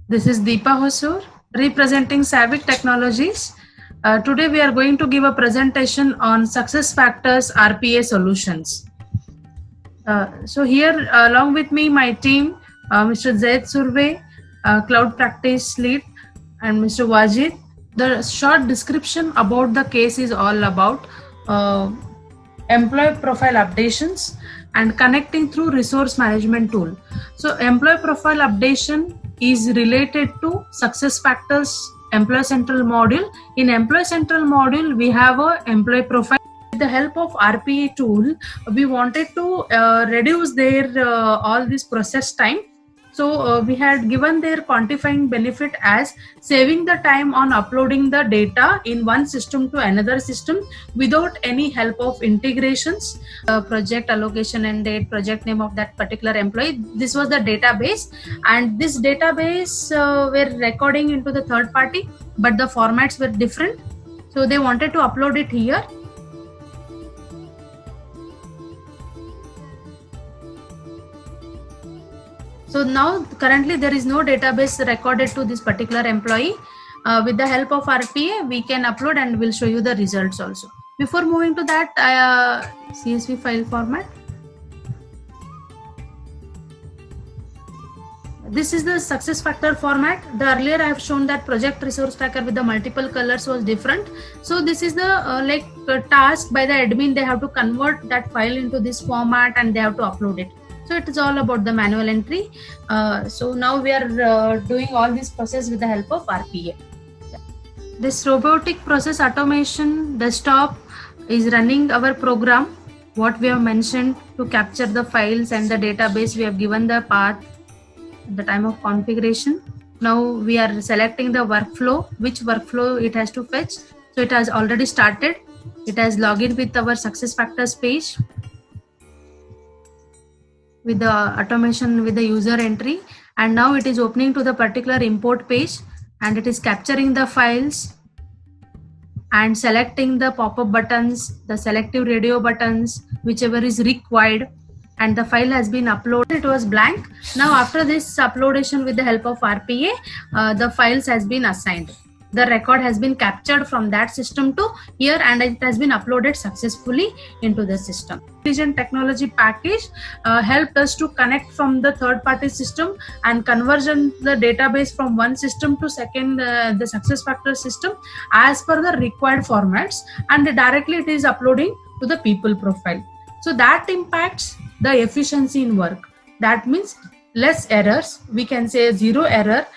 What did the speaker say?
This is Deepa Hosur, representing Savic Technologies. Today we are going to give a presentation on Success Factors RPA solutions. So here along with me, my team, Mr. Zaid Surve, Cloud Practice Lead, and Mr. Wajid. The short description about the case is all about employee profile updations and connecting through resource management tool. So employee profile updation is related to Success Factors Employee Central module. In Employee Central module, we have a employee profile. With the help of RPA tool, we wanted to reduce their all this process time. So we had given their quantifying benefit as saving the time on uploading the data in one system to another system without any help of integrations, project allocation and date, project name of that particular employee. This was the database, and this database were recording into the third party, but the formats were different. So they wanted to upload it here. So now currently there is no database recorded to this particular employee. With the help of RPA, we can upload and we'll show you the results also. Before moving to that, CSV file format. This is the success factor format. The earlier I have shown that project resource tracker with the multiple colors was different. So this is the task by the admin. They have to convert that file into this format and they have to upload it. So it is all about the manual entry. So now we are doing all this process with the help of RPA. This robotic process automation desktop is running our program. What we have mentioned to capture the files and the database, we have given the path at the time of configuration. Now we are selecting the workflow, which workflow it has to fetch. So it has already started. It has logged in with our success factors page, with the automation with the user entry, and now it is opening to the particular import page and it is capturing the files and selecting the pop-up buttons, the selective radio buttons, whichever is required, and the file has been uploaded. It was blank. Now after this uploadation with the help of RPA, the files has been assigned. The record has been captured from that system to here and it has been uploaded successfully into the system. Vision technology package helped us to connect from the third party system and conversion the database from one system to second, the success factor system as per the required formats, and directly it is uploading to the people profile. So that impacts the efficiency in work. That means less errors. We can say zero error